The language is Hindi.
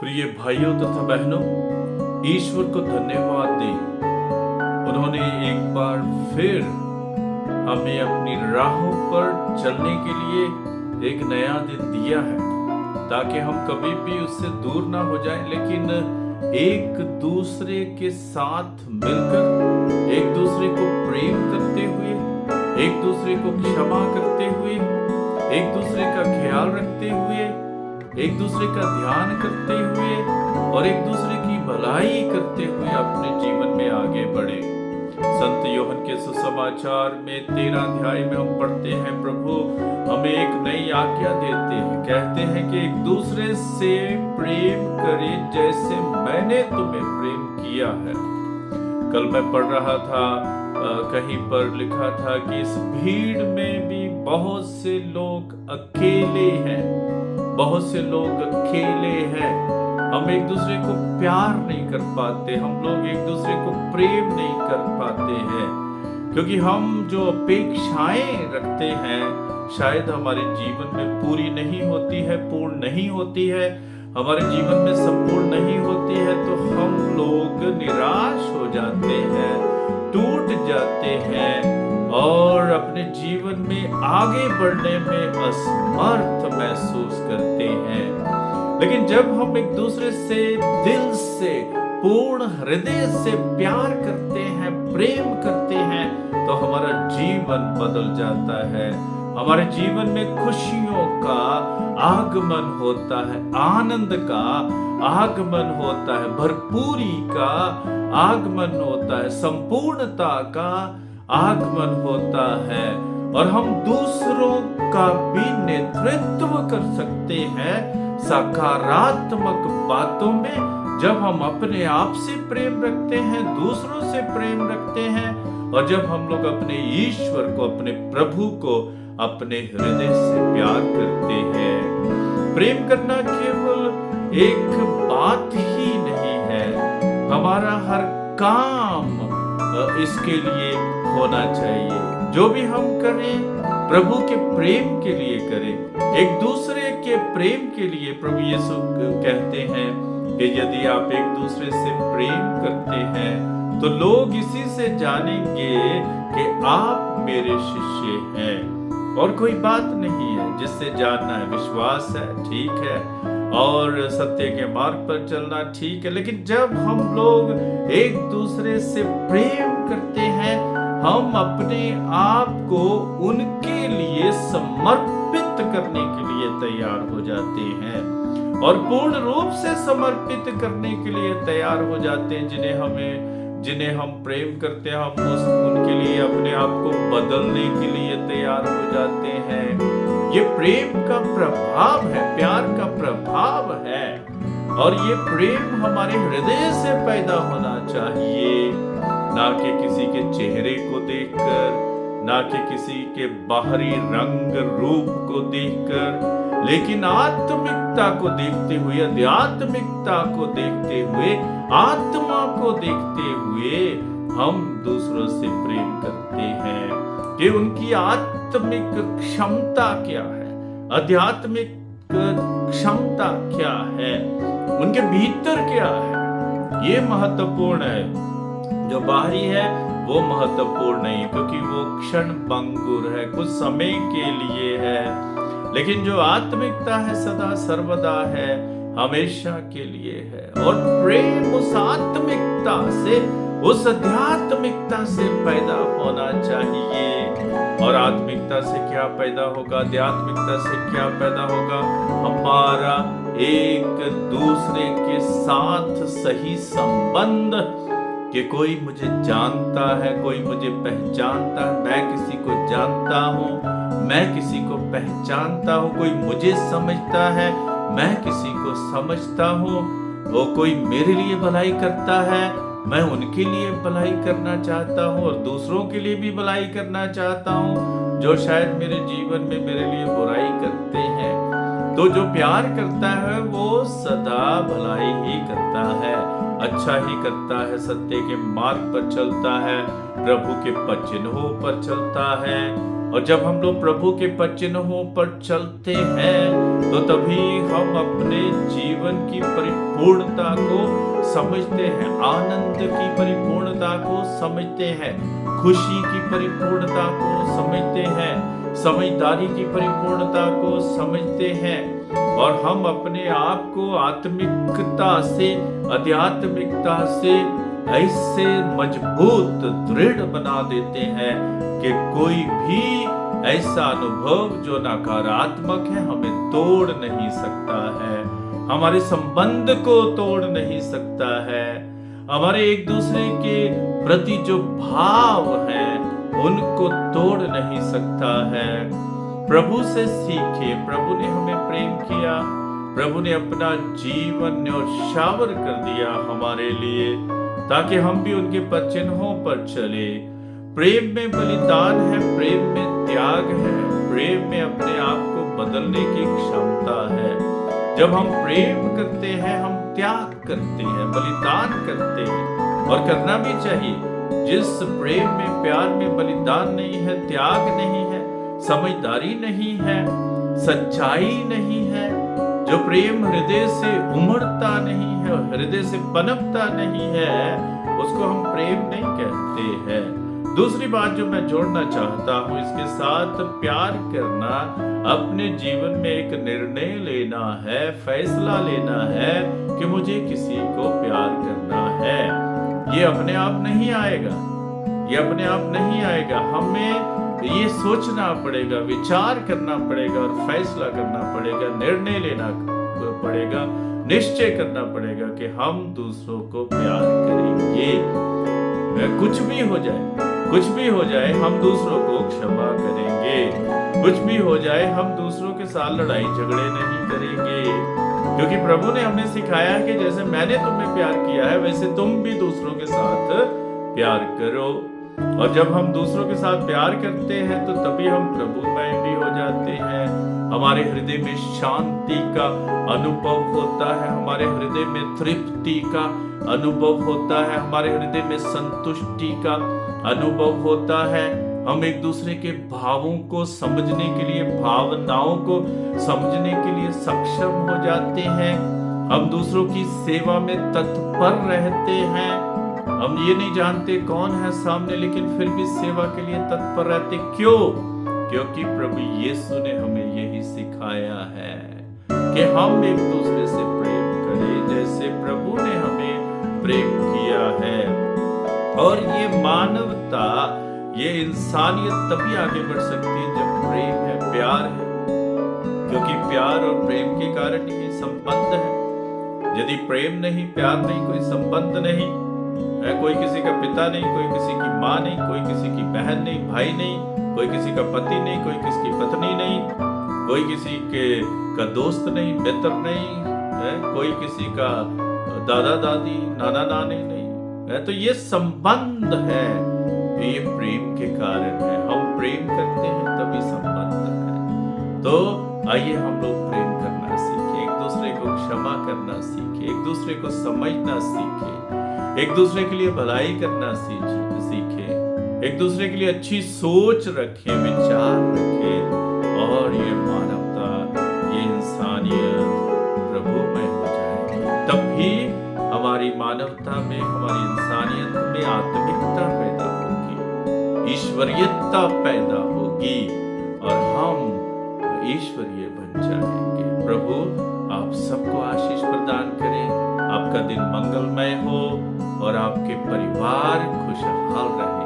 प्रिय भाइयों तथा बहनों, ईश्वर को धन्यवाद दें। उन्होंने एक बार फिर हमें अपनी राहों पर चलने के लिए एक नया दिन दिया है, ताकि हम कभी भी उससे दूर ना हो जाएं, लेकिन एक दूसरे के साथ मिलकर, एक दूसरे को प्रेम करते हुए, एक दूसरे को क्षमा करते हुए, एक दूसरे का ख्याल रखते हुए, एक दूसरे का ध्यान करते हुए और एक दूसरे की भलाई करते हुए अपने जीवन में आगे बढ़े। संत योहन के सुसमाचार में 13 अध्याय में हम पढ़ते हैं, प्रभु हमें एक नई आज्ञा देते हैं, कहते हैं कि एक दूसरे से प्रेम करें जैसे मैंने तुम्हें प्रेम किया है। कल मैं पढ़ रहा था, कहीं पर लिखा था कि इस भीड़ में भी बहुत से लोग अकेले हैं, बहुत से लोग अकेले हैं। हम एक दूसरे को प्यार नहीं कर पाते, हम लोग एक दूसरे को प्रेम नहीं कर पाते हैं, क्योंकि हम जो अपेक्षाएं रखते हैं शायद हमारे जीवन में पूरी नहीं होती है, पूर्ण नहीं होती है, हमारे जीवन में संपूर्ण नहीं होती है, तो हम लोग निराश हो जाते हैं, टूट जाते हैं और अपने जीवन में आगे बढ़ने में असमर्थ महसूस करते हैं। लेकिन जब हम एक दूसरे से दिल से, पूर्ण हृदय से प्यार करते हैं, प्रेम करते हैं, तो हमारा जीवन बदल जाता है, हमारे जीवन में खुशियों का आगमन होता है, आनंद का आगमन होता है, भरपूरी का आगमन होता है, संपूर्णता का आगमन होता है और हम दूसरों का भी नेतृत्व कर सकते हैं सकारात्मक बातों में। जब हम अपने आप से प्रेम रखते हैं, दूसरों से प्रेम रखते हैं और जब हम लोग अपने ईश्वर को, अपने प्रभु को अपने हृदय से प्यार करते हैं। प्रेम करना केवल एक बात ही नहीं है, हमारा हर काम इसके लिए होना चाहिए। जो भी हम करें प्रभु के प्रेम के लिए करें, एक दूसरे के प्रेम के लिए। प्रभु यीशु कहते हैं कि यदि आप एक दूसरे से प्रेम करते हैं तो लोग इसी से जानेंगे कि आप मेरे शिष्य हैं। और कोई बात नहीं है जिससे जानना है, विश्वास है, ठीक है, और सत्य के मार्ग पर चलना ठीक है, लेकिन जब हम लोग एक दूसरे से प्रेम करते हैं, हम अपने आप को उनके लिए समर्पित करने के लिए तैयार हो जाते हैं और पूर्ण रूप से समर्पित करने के लिए तैयार हो जाते हैं। जिन्हें हम प्रेम करते हैं, हम उनके लिए अपने आप को बदलने के लिए तैयार हो जाते हैं। ये प्रेम का प्रभाव है, प्यार का प्रभाव है और ये प्रेम हमारे हृदय से पैदा होना चाहिए, ना कि किसी के चेहरे को देखकर, ना कि किसी के बाहरी रंग रूप को देखकर, लेकिन आत्मिकता को देखते हुए, आध्यात्मिकता को देखते हुए, आत्मा को देखते हुए हम दूसरों से प्रेम करते हैं कि उनकी आत्मिक क्षमता क्या है, आध्यात्मिक क्षमता क्या है, उनके भीतर क्या है, ये महत्वपूर्ण है। जो बाहरी है वो महत्वपूर्ण नहीं, क्योंकि वो क्षण भंगुर है, कुछ समय के लिए है, लेकिन जो आत्मिकता है सदा सर्वदा है, हमेशा के लिए है। और प्रेम उस आत्मिकता से, उस आध्यात्मिकता से पैदा होना चाहिए। और आत्मिकता से क्या पैदा होगा, आध्यात्मिकता से क्या पैदा होगा? हमारा एक दूसरे के साथ सही संबंध, कि कोई मुझे जानता है, कोई मुझे पहचानता है, मैं किसी को जानता हूँ, मैं किसी को पहचानता हूँ, कोई मुझे समझता है, मैं किसी को समझता हूँ, वो कोई मेरे लिए भलाई करता है, मैं उनके लिए भलाई करना चाहता हूँ और दूसरों के लिए भी भलाई करना चाहता हूँ जो शायद मेरे जीवन में मेरे लिए बुराई करते हैं। तो जो प्यार करता है वो सदा भलाई ही करता है, अच्छा ही करता है, सत्य के मार्ग पर चलता है, प्रभु के पद चिन्हों पर चलता है। और जब हम लोग प्रभु के पद चिन्हों पर चलते हैं तो तभी हम अपने जीवन जीवन की परिपूर्णता को समझते हैं, आनंद की परिपूर्णता को समझते हैं, खुशी की परिपूर्णता को समझते हैं, समझदारी की परिपूर्णता को समझते हैं, और हम अपने आप को आत्मिकता से, आध्यात्मिकता से ऐसे मजबूत, दृढ़ बना देते हैं कि कोई भी ऐसा अनुभव जो नकारात्मक है हमें तोड़ नहीं सकता है, हमारे संबंध को तोड़ नहीं सकता है, हमारे एक दूसरे के प्रति जो भाव है उनको तोड़ नहीं सकता है। प्रभु से सीखे, प्रभु ने हमें प्रेम किया, प्रभु ने अपना जीवन न्यौछावर कर दिया हमारे लिए, ताकि हम भी उनके चिन्हों पर चले। प्रेम में बलिदान है, प्रेम में त्याग है, प्रेम में अपने आप को बदलने की क्षमता है। जब हम प्रेम करते हैं, हम त्याग करते हैं, बलिदान करते हैं, और करना भी चाहिए। जिस प्रेम में, प्यार में बलिदान नहीं है, त्याग नहीं है, समझदारी नहीं है, सच्चाई नहीं है, जो प्रेम हृदय से उमड़ता नहीं है, हृदय से पनपता नहीं है, उसको हम प्रेम नहीं कहते हैं। दूसरी बात जो मैं जोड़ना चाहता हूँ इसके साथ, प्यार करना अपने जीवन में एक निर्णय लेना है, फैसला लेना है कि मुझे किसी को प्यार करना है। ये अपने आप नहीं आएगा, ये अपने आप नहीं आएगा, हमें ये सोचना पड़ेगा, विचार करना पड़ेगा और फैसला करना पड़ेगा, निर्णय लेना पड़ेगा, निश्चय करना पड़ेगा कि हम दूसरों को प्यार करेंगे। कुछ भी हो जाए, कुछ भी हो जाए, हम दूसरों को क्षमा करेंगे, कुछ भी हो जाए, हम दूसरों के साथ लड़ाई झगड़े नहीं करेंगे, क्योंकि प्रभु ने हमें सिखाया है कि जैसे मैंने तुम्हें प्यार किया है वैसे तुम भी दूसरों के साथ प्यार करो। और जब हम दूसरों के साथ प्यार करते हैं तो तभी हम प्रभुमय भी हो जाते हैं, हमारे हृदय में शांति का अनुभव होता है, हमारे हृदय में तृप्ति का अनुभव होता है, हमारे हृदय में संतुष्टि का अनुभव होता है। हम एक दूसरे के भावों को समझने के लिए, भावनाओं को समझने के लिए सक्षम हो जाते हैं, हम दूसरों की सेवा में तत्पर रहते हैं। हम ये नहीं जानते कौन है सामने, लेकिन फिर भी सेवा के लिए तत्पर रहते। क्यों? क्योंकि प्रभु यीशु ने हमें यही सिखाया है कि हम एक दूसरे से प्रेम करें जैसे प्रभु ने हमें प्रेम किया है। और ये मानवता, ये इंसानियत तभी आगे बढ़ सकती है जब प्रेम है, प्यार है, क्योंकि प्यार और प्रेम के कारण ये संबंध है। यदि प्रेम नहीं, प्यार नहीं, कोई संबंध नहीं है, कोई किसी का पिता नहीं, कोई किसी की माँ नहीं, कोई किसी की बहन नहीं, भाई नहीं, कोई किसी का पति नहीं, कोई किसी की पत्नी नहीं, कोई किसी का दोस्त नहीं, मित्र नहीं है, कोई किसी का दादा दादी, नाना नानी नहीं है, तो ये संबंध है, ये प्रेम के कारण है। हम प्रेम करते हैं तभी संबंध है। तो आइए हम लोग प्रेम करना सीखें, एक दूसरे को क्षमा करना सीखें, एक दूसरे को समझना सीखें, एक दूसरे के लिए भलाई करना सीखें, एक दूसरे के लिए अच्छी सोच रखें, विचार रखें, और ये मानवता, ये इंसानियत प्रभुमय हो जाएगी। तब भी हमारी मानवता में, हमारी इंसानियत में आत्मिकता पैदा होगी, ईश्वरीयता पैदा होगी, और हम ईश्वरीय बन जाएंगे। प्रभु आप सबको आशीष प्रदान करें, आपका दिन मंगलमय हो और आपके परिवार खुशहाल रहे।